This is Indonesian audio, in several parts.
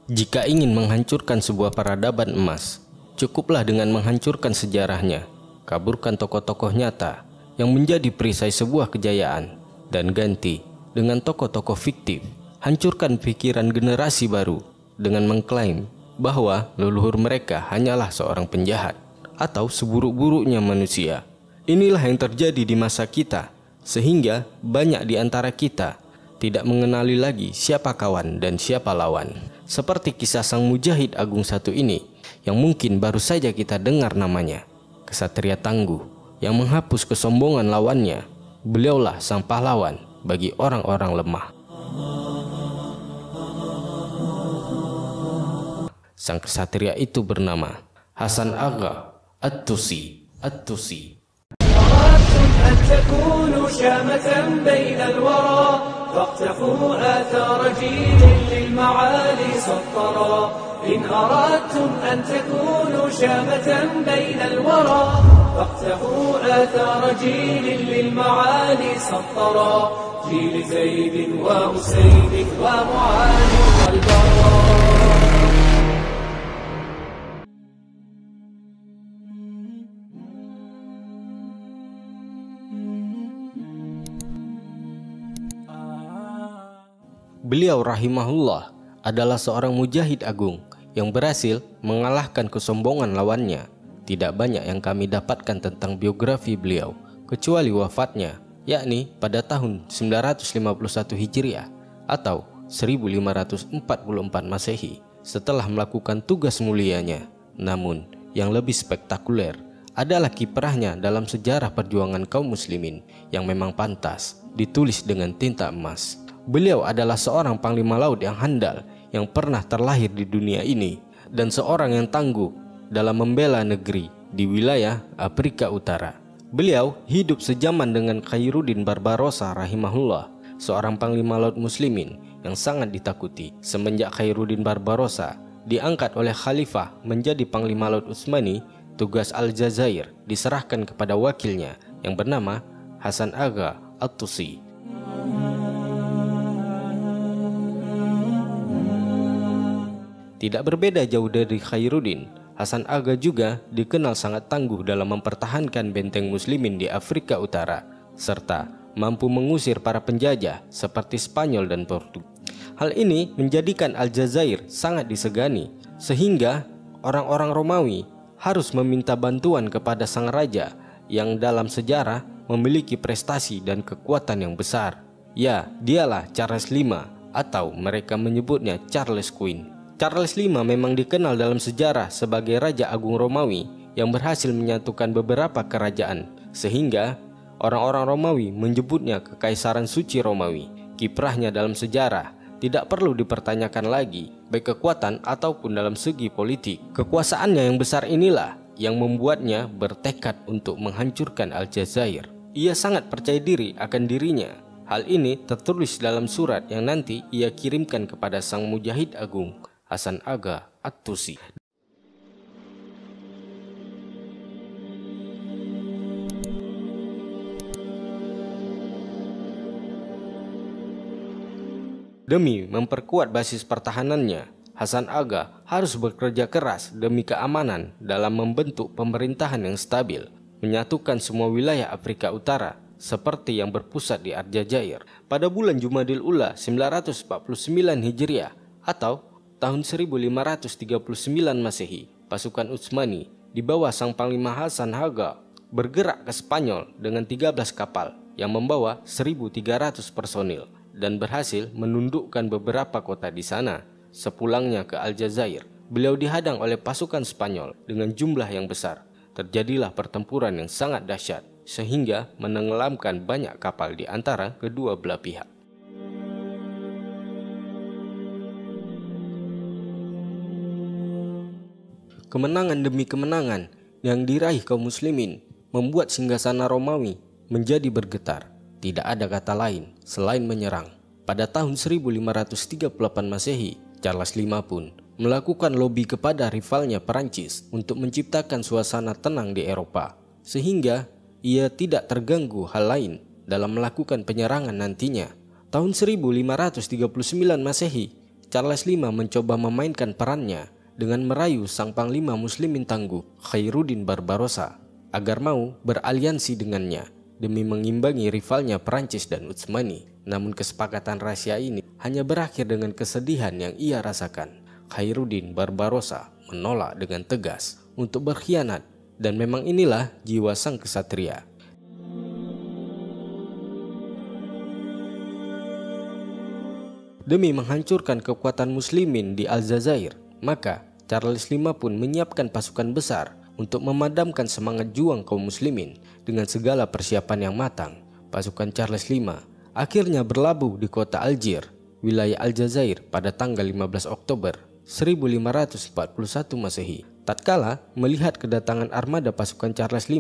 Jika ingin menghancurkan sebuah peradaban emas, cukuplah dengan menghancurkan sejarahnya, kaburkan tokoh-tokoh nyata yang menjadi perisai sebuah kejayaan, dan ganti dengan tokoh-tokoh fiktif. Hancurkan pikiran generasi baru dengan mengklaim bahwa leluhur mereka hanyalah seorang penjahat atau seburuk-buruknya manusia. Inilah yang terjadi di masa kita, sehingga banyak di antara kita tidak mengenali lagi siapa kawan dan siapa lawan. Seperti kisah sang mujahid agung satu ini, yang mungkin baru saja kita dengar namanya. Kesatria tangguh yang menghapus kesombongan lawannya. Beliaulah sang pahlawan bagi orang-orang lemah. Sang kesatria itu bernama Hasan Agha At-Tusi. أن تكونوا شامة بين الورى فاقتفوا آثار جيل للمعالي سطرا إن أردتم أن تكونوا شامة بين الورى فاقتفوا آثار جيل للمعالي سطرا جيل زيد وأسيد ومعاذ والبراء. Beliau rahimahullah adalah seorang mujahid agung yang berhasil mengalahkan kesombongan lawannya. Tidak banyak yang kami dapatkan tentang biografi beliau, kecuali wafatnya, yakni pada tahun 951 Hijriah atau 1544 Masehi setelah melakukan tugas mulianya. Namun, yang lebih spektakuler adalah kiprahnya dalam sejarah perjuangan kaum muslimin yang memang pantas ditulis dengan tinta emas. Beliau adalah seorang panglima laut yang handal yang pernah terlahir di dunia ini dan seorang yang tangguh dalam membela negeri di wilayah Afrika Utara. Beliau hidup sejaman dengan Khairuddin Barbarossa rahimahullah, seorang panglima laut muslimin yang sangat ditakuti semenjak Khairuddin Barbarossa diangkat oleh khalifah menjadi panglima laut Utsmani. Tugas Aljazair diserahkan kepada wakilnya yang bernama Hasan Agha At-Tusi. Tidak berbeda jauh dari Khairuddin, Hasan Agha juga dikenal sangat tangguh dalam mempertahankan benteng muslimin di Afrika Utara, serta mampu mengusir para penjajah seperti Spanyol dan Portugis. Hal ini menjadikan Aljazair sangat disegani, sehingga orang-orang Romawi harus meminta bantuan kepada sang raja yang dalam sejarah memiliki prestasi dan kekuatan yang besar. Ya, dialah Charles V atau mereka menyebutnya Charles Quint. Charles V memang dikenal dalam sejarah sebagai Raja Agung Romawi yang berhasil menyatukan beberapa kerajaan, sehingga orang-orang Romawi menyebutnya Kekaisaran Suci Romawi. Kiprahnya dalam sejarah tidak perlu dipertanyakan lagi, baik kekuatan ataupun dalam segi politik. Kekuasaannya yang besar inilah yang membuatnya bertekad untuk menghancurkan Aljazair. Ia sangat percaya diri akan dirinya. Hal ini tertulis dalam surat yang nanti ia kirimkan kepada sang mujahid agung Hasan Agha At-Tusi. Demi memperkuat basis pertahanannya, Hasan Agha harus bekerja keras demi keamanan dalam membentuk pemerintahan yang stabil, menyatukan semua wilayah Afrika Utara seperti yang berpusat di Aljazair. Pada bulan Jumadil Ula 949 Hijriah atau tahun 1539 Masehi, pasukan Utsmani di bawah sang panglima Hasan Agha bergerak ke Spanyol dengan 13 kapal yang membawa 1.300 personil dan berhasil menundukkan beberapa kota di sana. Sepulangnya ke Aljazair, beliau dihadang oleh pasukan Spanyol dengan jumlah yang besar. Terjadilah pertempuran yang sangat dahsyat sehingga menenggelamkan banyak kapal di antara kedua belah pihak. Kemenangan demi kemenangan yang diraih kaum muslimin membuat singgasana Romawi menjadi bergetar. Tidak ada kata lain selain menyerang. Pada tahun 1538 Masehi, Charles V pun melakukan lobi kepada rivalnya Perancis untuk menciptakan suasana tenang di Eropa, sehingga ia tidak terganggu hal lain dalam melakukan penyerangan nantinya. Tahun 1539 Masehi, Charles V mencoba memainkan perannya dengan merayu sang panglima muslimin tangguh Khairuddin Barbarossa agar mau beraliansi dengannya demi mengimbangi rivalnya Perancis dan Utsmani. Namun kesepakatan rahasia ini hanya berakhir dengan kesedihan yang ia rasakan. Khairuddin Barbarossa menolak dengan tegas untuk berkhianat, dan memang inilah jiwa sang kesatria. Demi menghancurkan kekuatan muslimin di Aljazair, maka Charles V pun menyiapkan pasukan besar untuk memadamkan semangat juang kaum muslimin dengan segala persiapan yang matang. Pasukan Charles V akhirnya berlabuh di kota Algier, wilayah Aljazair pada tanggal 15 Oktober 1541 Masehi. Tatkala melihat kedatangan armada pasukan Charles V,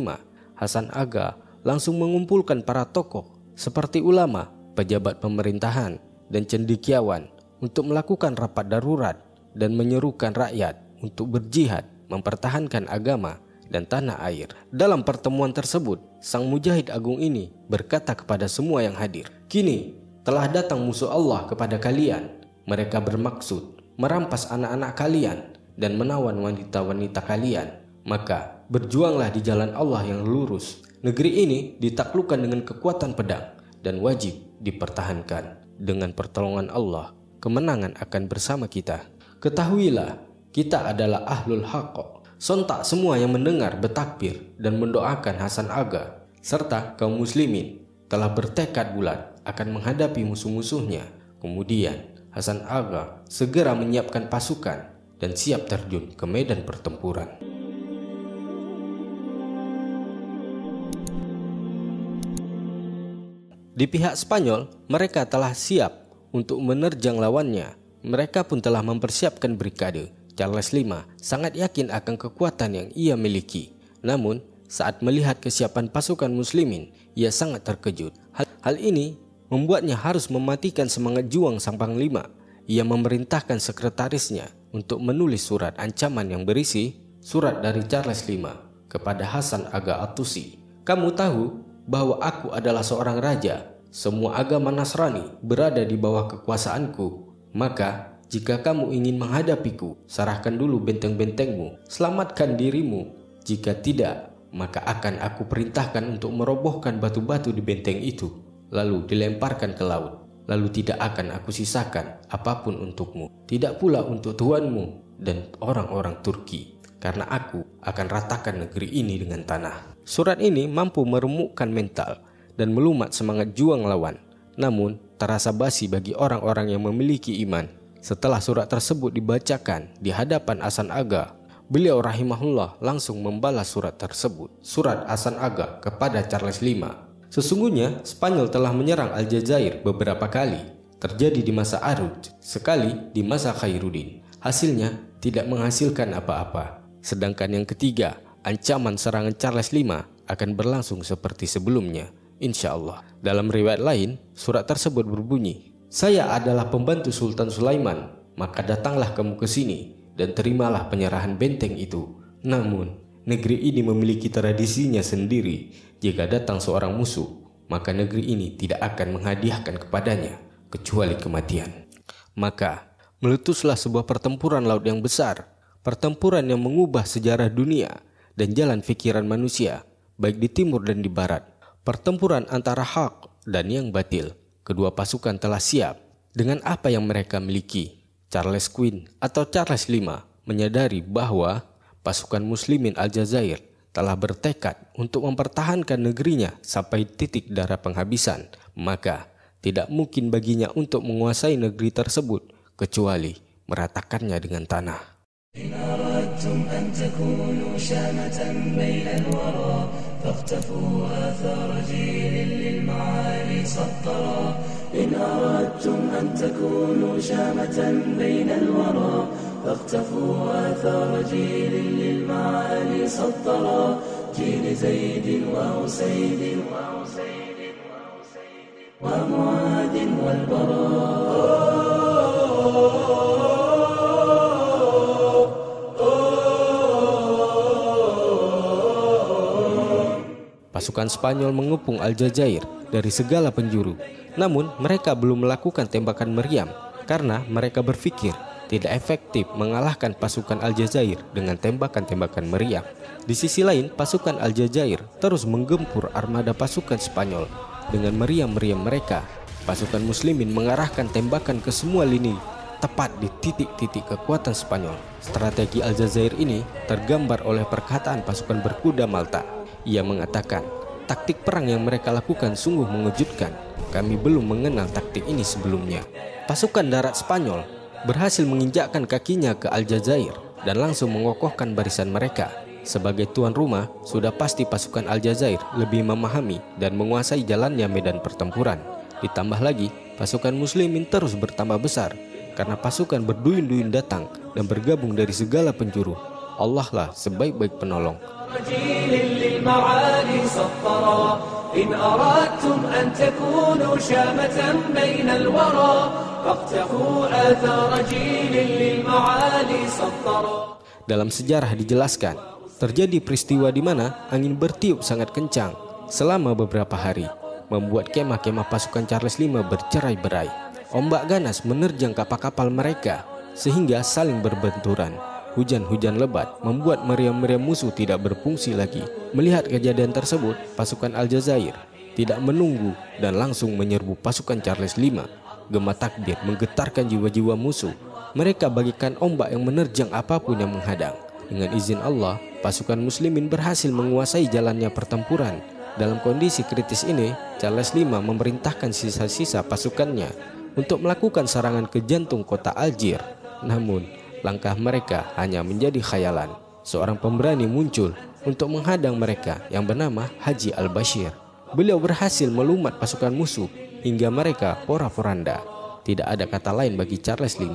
Hasan Aga langsung mengumpulkan para tokoh seperti ulama, pejabat pemerintahan, dan cendekiawan untuk melakukan rapat darurat dan menyerukan rakyat untuk berjihad mempertahankan agama dan tanah air. Dalam pertemuan tersebut, sang mujahid agung ini berkata kepada semua yang hadir, "Kini telah datang musuh Allah kepada kalian. Mereka bermaksud merampas anak-anak kalian dan menawan wanita-wanita kalian. Maka berjuanglah di jalan Allah yang lurus. Negeri ini ditaklukkan dengan kekuatan pedang dan wajib dipertahankan. Dengan pertolongan Allah, kemenangan akan bersama kita. Ketahuilah, kita adalah ahlul haqq." Sontak semua yang mendengar bertakbir dan mendoakan Hasan Aga serta kaum muslimin telah bertekad bulat akan menghadapi musuh-musuhnya. Kemudian Hasan Aga segera menyiapkan pasukan dan siap terjun ke medan pertempuran. Di pihak Spanyol, mereka telah siap untuk menerjang lawannya. Mereka pun telah mempersiapkan brigade. Charles V sangat yakin akan kekuatan yang ia miliki. Namun, saat melihat kesiapan pasukan muslimin, ia sangat terkejut. Hal ini membuatnya harus mematikan semangat juang sang panglima. Ia memerintahkan sekretarisnya untuk menulis surat ancaman yang berisi surat dari Charles V kepada Hasan Aga At-Tusi. "Kamu tahu bahwa aku adalah seorang raja. Semua agama Nasrani berada di bawah kekuasaanku. Maka jika kamu ingin menghadapiku, serahkan dulu benteng-bentengmu, selamatkan dirimu. Jika tidak, maka akan aku perintahkan untuk merobohkan batu-batu di benteng itu, lalu dilemparkan ke laut. Lalu tidak akan aku sisakan apapun untukmu, tidak pula untuk tuanmu dan orang-orang Turki, karena aku akan ratakan negeri ini dengan tanah." Surat ini mampu meremukkan mental dan melumat semangat juang lawan, namun terasa basi bagi orang-orang yang memiliki iman. Setelah surat tersebut dibacakan di hadapan Hasan Aga, beliau rahimahullah langsung membalas surat tersebut. Surat Hasan Aga kepada Charles V. "Sesungguhnya Spanyol telah menyerang Aljazair beberapa kali, terjadi di masa Aruj, sekali di masa Khairuddin. Hasilnya tidak menghasilkan apa-apa. Sedangkan yang ketiga, ancaman serangan Charles V akan berlangsung seperti sebelumnya, insya Allah." Dalam riwayat lain, surat tersebut berbunyi, "Saya adalah pembantu Sultan Sulaiman, maka datanglah kamu ke sini dan terimalah penyerahan benteng itu. Namun, negeri ini memiliki tradisinya sendiri. Jika datang seorang musuh, maka negeri ini tidak akan menghadiahkan kepadanya kecuali kematian." Maka meletuslah sebuah pertempuran laut yang besar, pertempuran yang mengubah sejarah dunia dan jalan pikiran manusia, baik di timur dan di barat. Pertempuran antara hak dan yang batil. Kedua pasukan telah siap dengan apa yang mereka miliki. Charles Quint atau Charles V menyadari bahwa pasukan muslimin Aljazair telah bertekad untuk mempertahankan negerinya sampai titik darah penghabisan. Maka tidak mungkin baginya untuk menguasai negeri tersebut kecuali meratakannya dengan tanah. إن أردتم أن تكونوا شامة بين الورى فاقتفوا آثار جيل للمعالي سطرا. إن أردتم أن تكونوا شامة بين الورى فاقتفوا آثار جيل للمعالي سطرا. جيل زيد وحسين ومعاذ والبراء. Pasukan Spanyol mengepung Aljazair dari segala penjuru. Namun mereka belum melakukan tembakan meriam karena mereka berpikir tidak efektif mengalahkan pasukan Aljazair dengan tembakan-tembakan meriam. Di sisi lain, pasukan Aljazair terus menggempur armada pasukan Spanyol dengan meriam-meriam mereka. Pasukan muslimin mengarahkan tembakan ke semua lini tepat di titik-titik kekuatan Spanyol. Strategi Aljazair ini tergambar oleh perkataan pasukan berkuda Malta. Ia mengatakan, taktik perang yang mereka lakukan sungguh mengejutkan. Kami belum mengenal taktik ini sebelumnya. Pasukan darat Spanyol berhasil menginjakkan kakinya ke Aljazair dan langsung mengokohkan barisan mereka. Sebagai tuan rumah, sudah pasti pasukan Aljazair lebih memahami dan menguasai jalannya medan pertempuran. Ditambah lagi, pasukan muslimin terus bertambah besar karena pasukan berduyun-duyun datang dan bergabung dari segala penjuru. Allah lah sebaik-baik penolong. إن أردتم أن تكونوا شامة بين الورى فاقتفوا آثار جيل للمعالي سطرا. Dalam sejarah dijelaskan, terjadi peristiwa di mana angin bertiup sangat kencang selama beberapa hari, membuat kemah-kemah pasukan Charles V bercerai-berai. Ombak ganas menerjang kapal-kapal mereka sehingga saling berbenturan. Hujan-hujan lebat membuat meriam-meriam musuh tidak berfungsi lagi. Melihat kejadian tersebut, pasukan Aljazair tidak menunggu dan langsung menyerbu pasukan Charles V. Gema takbir menggetarkan jiwa-jiwa musuh. Mereka bagikan ombak yang menerjang apapun yang menghadang. Dengan izin Allah, pasukan muslimin berhasil menguasai jalannya pertempuran. Dalam kondisi kritis ini, Charles V memerintahkan sisa-sisa pasukannya untuk melakukan serangan ke jantung kota Algier. Namun, langkah mereka hanya menjadi khayalan. Seorang pemberani muncul untuk menghadang mereka yang bernama Haji Al-Bashir. Beliau berhasil melumat pasukan musuh hingga mereka pora-poranda. Tidak ada kata lain bagi Charles V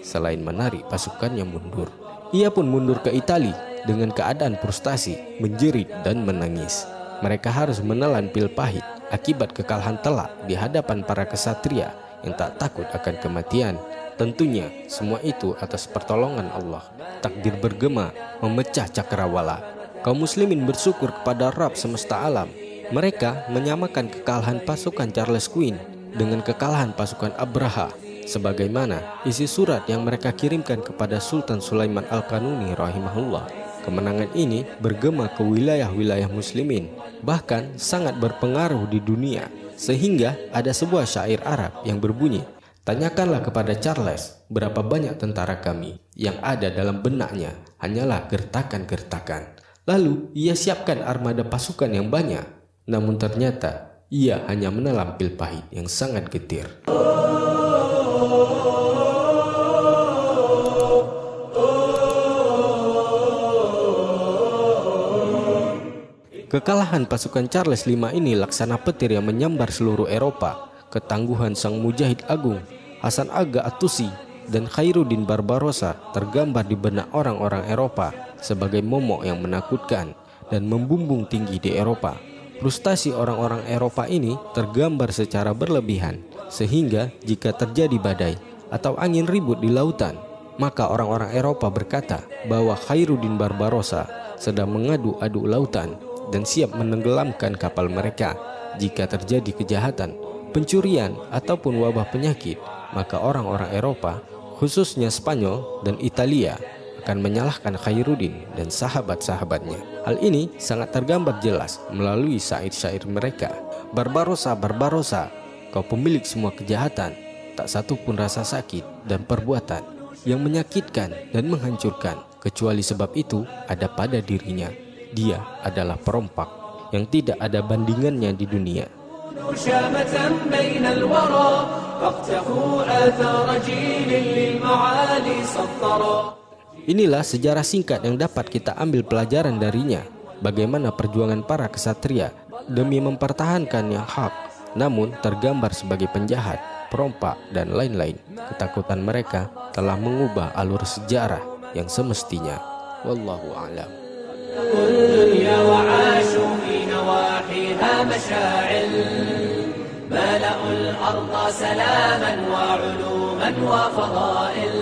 selain menarik pasukannya mundur. Ia pun mundur ke Italia dengan keadaan frustasi, menjerit dan menangis. Mereka harus menelan pil pahit akibat kekalahan telak di hadapan para kesatria yang tak takut akan kematian. Tentunya semua itu atas pertolongan Allah. Takdir bergema memecah cakrawala. Kaum muslimin bersyukur kepada Rabb semesta alam. Mereka menyamakan kekalahan pasukan Charles Quint dengan kekalahan pasukan Abraha, sebagaimana isi surat yang mereka kirimkan kepada Sultan Sulaiman Al-Kanuni rahimahullah. Kemenangan ini bergema ke wilayah-wilayah muslimin, bahkan sangat berpengaruh di dunia, sehingga ada sebuah syair Arab yang berbunyi, "Tanyakanlah kepada Charles berapa banyak tentara kami, yang ada dalam benaknya hanyalah gertakan-gertakan." Lalu ia siapkan armada pasukan yang banyak, namun ternyata ia hanya menelan pil pahit yang sangat getir. Kekalahan pasukan Charles V ini laksana petir yang menyambar seluruh Eropa. Ketangguhan sang mujahid agung Hasan Aga At-Tusi dan Khairuddin Barbarossa tergambar di benak orang-orang Eropa sebagai momok yang menakutkan dan membumbung tinggi di Eropa. Frustasi orang-orang Eropa ini tergambar secara berlebihan, sehingga jika terjadi badai atau angin ribut di lautan, maka orang-orang Eropa berkata bahwa Khairuddin Barbarossa sedang mengadu-adu lautan dan siap menenggelamkan kapal mereka. Jika terjadi kejahatan, pencurian ataupun wabah penyakit, maka orang-orang Eropa, khususnya Spanyol dan Italia, akan menyalahkan Khairuddin dan sahabat-sahabatnya. Hal ini sangat tergambar jelas melalui syair-syair mereka. Barbarossa, Barbarossa, kau pemilik semua kejahatan, tak satu pun rasa sakit dan perbuatan yang menyakitkan dan menghancurkan, kecuali sebab itu ada pada dirinya. Dia adalah perompak yang tidak ada bandingannya di dunia. Inilah sejarah singkat yang dapat kita ambil pelajaran darinya. Bagaimana perjuangan para kesatria demi mempertahankan yang hak, namun tergambar sebagai penjahat, perompak, dan lain-lain. Ketakutan mereka telah mengubah alur sejarah yang semestinya. Wallahu a'lam. الدنيا وعاشوا في نواحيها مشاعل ملأوا الأرض سلاما وعلوما وفضائل